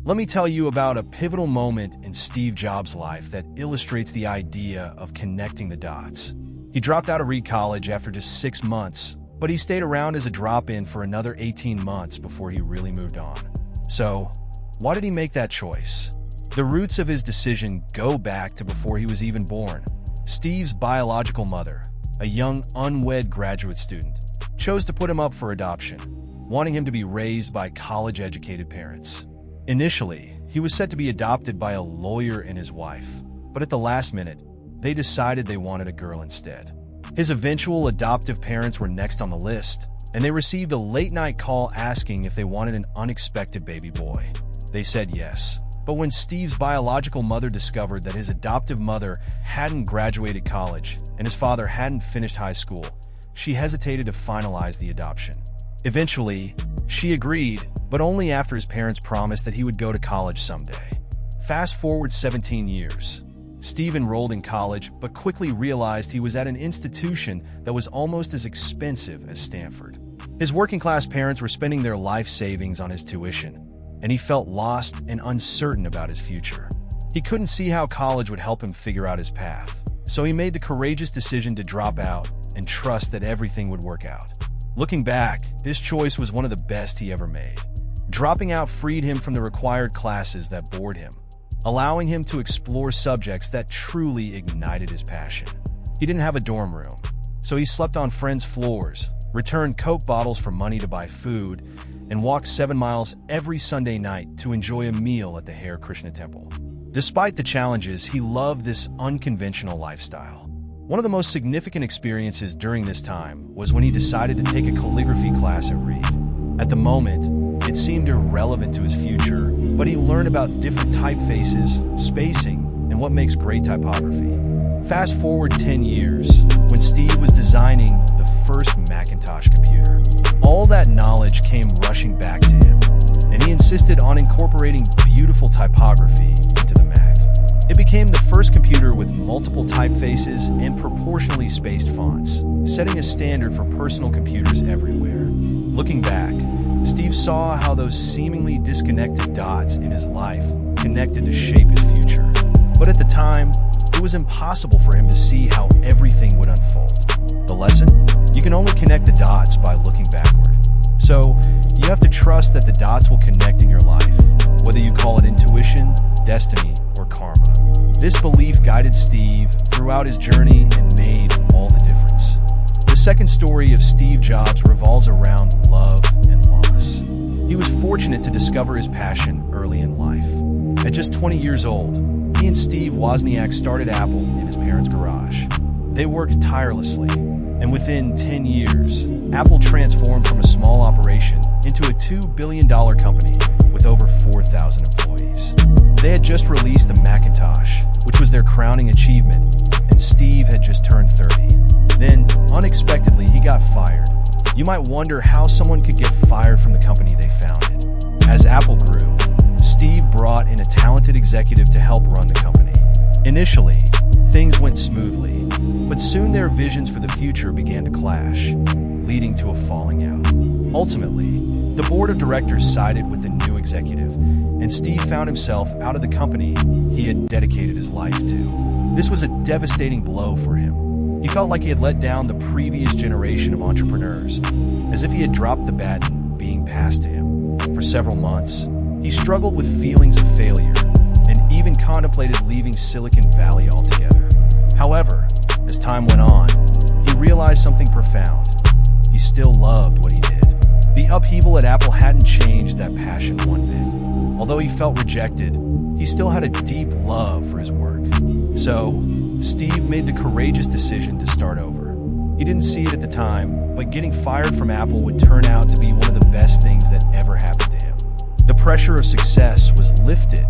Let me tell you about a pivotal moment in Steve Jobs' life that illustrates the idea of connecting the dots. He dropped out of Reed College after just 6 months, but he stayed around as a drop-in for another 18 months before he really moved on. So, why did he make that choice? The roots of his decision go back to before he was even born. Steve's biological mother, a young, unwed graduate student, chose to put him up for adoption, wanting him to be raised by college-educated parents. Initially, he was set to be adopted by a lawyer and his wife, but at the last minute, they decided they wanted a girl instead. His eventual adoptive parents were next on the list, and they received a late-night call asking if they wanted an unexpected baby boy. They said yes. But when Steve's biological mother discovered that his adoptive mother hadn't graduated college and his father hadn't finished high school, she hesitated to finalize the adoption. Eventually, she agreed, but only after his parents promised that he would go to college someday. Fast forward 17 years. Steve enrolled in college, but quickly realized he was at an institution that was almost as expensive as Stanford. His working-class parents were spending their life savings on his tuition, and he felt lost and uncertain about his future. He couldn't see how college would help him figure out his path, so he made the courageous decision to drop out and trust that everything would work out. Looking back, this choice was one of the best he ever made. Dropping out freed him from the required classes that bored him, allowing him to explore subjects that truly ignited his passion. He didn't have a dorm room, so he slept on friends' floors, returned Coke bottles for money to buy food, and walked 7 miles every Sunday night to enjoy a meal at the Hare Krishna Temple. Despite the challenges, he loved this unconventional lifestyle. One of the most significant experiences during this time was when he decided to take a calligraphy class at Reed. At the moment, it seemed irrelevant to his future, but he learned about different typefaces, spacing, and what makes great typography. Fast forward 10 years, when Steve was designing the first Macintosh computer. All that knowledge came rushing back to him, and he insisted on incorporating beautiful typography into the Mac. It became the first computer with multiple typefaces and proportionally spaced fonts, setting a standard for personal computers everywhere. Looking back, Steve saw how those seemingly disconnected dots in his life connected to shape his future. But at the time, it was impossible for him to see how everything would unfold. The lesson? You can only connect the dots by looking backward. So, you have to trust that the dots will connect in your life, whether you call it intuition, destiny, or karma. This belief guided Steve throughout his journey and made all the difference. The second story of Steve Jobs revolves around love and loss. He was fortunate to discover his passion early in life. At just 20 years old, he and Steve Wozniak started Apple in his parents' garage. They worked tirelessly, and within 10 years, Apple transformed from a small operation into a $2 billion company with over 4,000 employees. They had just released the Macintosh, which was their crowning achievement, and Steve had just turned 30. Then, unexpectedly, he got fired. You might wonder how someone could get fired from the company they founded. As Apple grew, Steve brought in a talented executive to help run the company. Initially, things went smoothly, but soon their visions for the future began to clash, leading to a falling out. Ultimately, the board of directors sided with the new executive, and Steve found himself out of the company he had dedicated his life to. This was a devastating blow for him. He felt like he had let down the previous generation of entrepreneurs, as if he had dropped the baton being passed to him. For several months, he struggled with feelings of failure and even contemplated leaving Silicon Valley altogether. However, as time went on, he realized something profound. He still loved what he did. The upheaval at Apple hadn't changed that passion one bit. Although he felt rejected, he still had a deep love for his work. So, Steve made the courageous decision to start over. He didn't see it at the time, but getting fired from Apple would turn out to be one of the best things that ever happened to him. The pressure of success was lifted,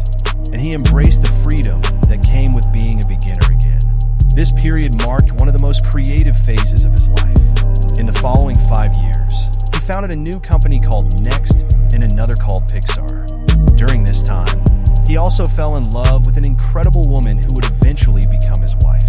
and he embraced the freedom that came with being a beginner again. This period marked one of the most creative phases of his life. In the following 5 years, he founded a new company called Next and another called Pixar. During this time, he also fell in love with an incredible woman who would eventually become his wife.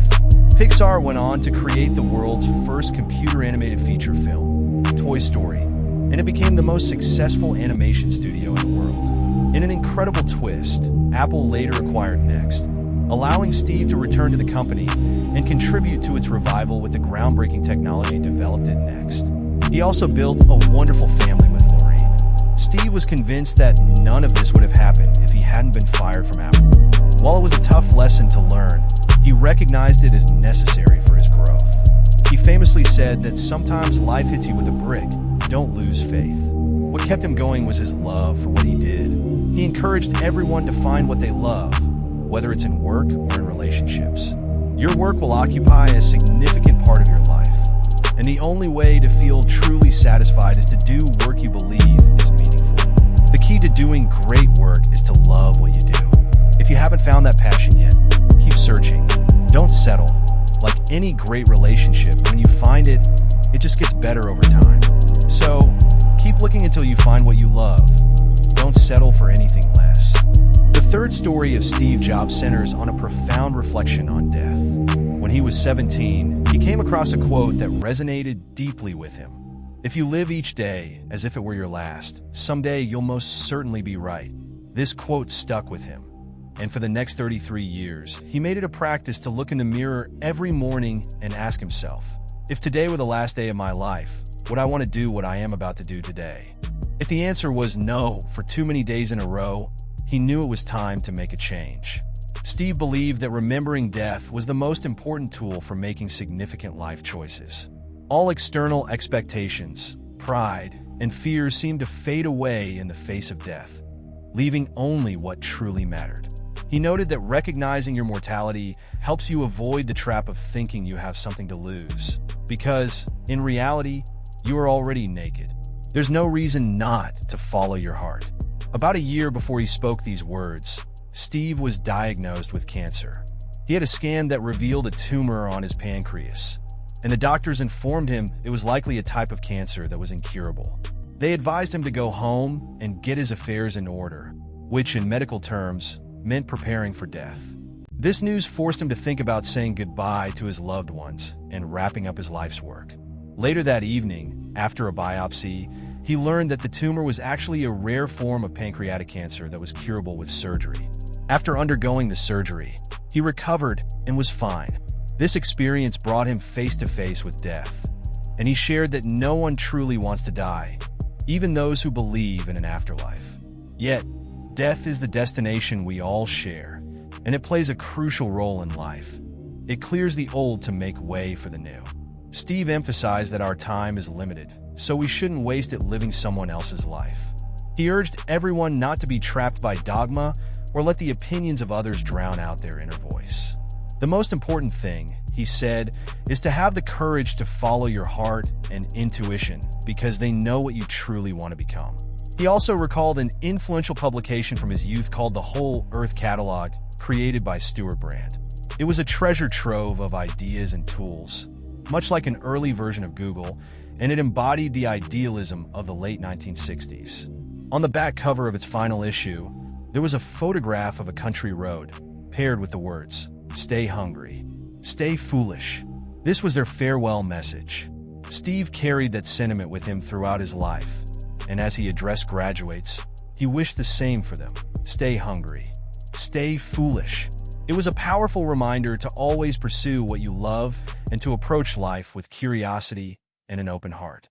Pixar went on to create the world's first computer-animated feature film, Toy Story, and it became the most successful animation studio in the world. In an incredible little twist, Apple later acquired Next, allowing Steve to return to the company and contribute to its revival with the groundbreaking technology developed at Next. He also built a wonderful family with Lorraine. Steve was convinced that none of this would have happened if he hadn't been fired from Apple. While it was a tough lesson to learn, he recognized it as necessary for his growth. He famously said that sometimes life hits you with a brick. Don't lose faith. What kept him going was his love for what he did. He encouraged everyone to find what they love, whether it's in work or in relationships. Your work will occupy a significant part of your life, and the only way to feel truly satisfied is to do work you believe is meaningful. The key to doing great work is to love what you do. If you haven't found that passion yet, keep searching. Don't settle. Like any great relationship, when you find it, it just gets better over time. So, keep looking until you find what you love. Don't settle for anything less. The third story of Steve Jobs centers on a profound reflection on death. When he was 17, he came across a quote that resonated deeply with him. If you live each day as if it were your last, someday you'll most certainly be right. This quote stuck with him. And for the next 33 years, he made it a practice to look in the mirror every morning and ask himself, if today were the last day of my life, would I want to do what I am about to do today? If the answer was no for too many days in a row, he knew it was time to make a change. Steve believed that remembering death was the most important tool for making significant life choices. All external expectations, pride, and fears seemed to fade away in the face of death, leaving only what truly mattered. He noted that recognizing your mortality helps you avoid the trap of thinking you have something to lose, because, in reality, you are already naked. There's no reason not to follow your heart. About a year before he spoke these words, Steve was diagnosed with cancer. He had a scan that revealed a tumor on his pancreas, and the doctors informed him it was likely a type of cancer that was incurable. They advised him to go home and get his affairs in order, which in medical terms meant preparing for death. This news forced him to think about saying goodbye to his loved ones and wrapping up his life's work. Later that evening, after a biopsy, he learned that the tumor was actually a rare form of pancreatic cancer that was curable with surgery. After undergoing the surgery, he recovered and was fine. This experience brought him face to face with death, and he shared that no one truly wants to die, even those who believe in an afterlife. Yet, death is the destination we all share, and it plays a crucial role in life. It clears the old to make way for the new. Steve emphasized that our time is limited, so we shouldn't waste it living someone else's life. He urged everyone not to be trapped by dogma or let the opinions of others drown out their inner voice. The most important thing, he said, is to have the courage to follow your heart and intuition because they know what you truly want to become. He also recalled an influential publication from his youth called the Whole Earth Catalog, created by Stuart Brand. It was a treasure trove of ideas and tools, much like an early version of Google, and it embodied the idealism of the late 1960s. On the back cover of its final issue, there was a photograph of a country road, paired with the words, "Stay hungry. Stay foolish." This was their farewell message. Steve carried that sentiment with him throughout his life, and as he addressed graduates, he wished the same for them. Stay hungry. Stay foolish. It was a powerful reminder to always pursue what you love and to approach life with curiosity and an open heart.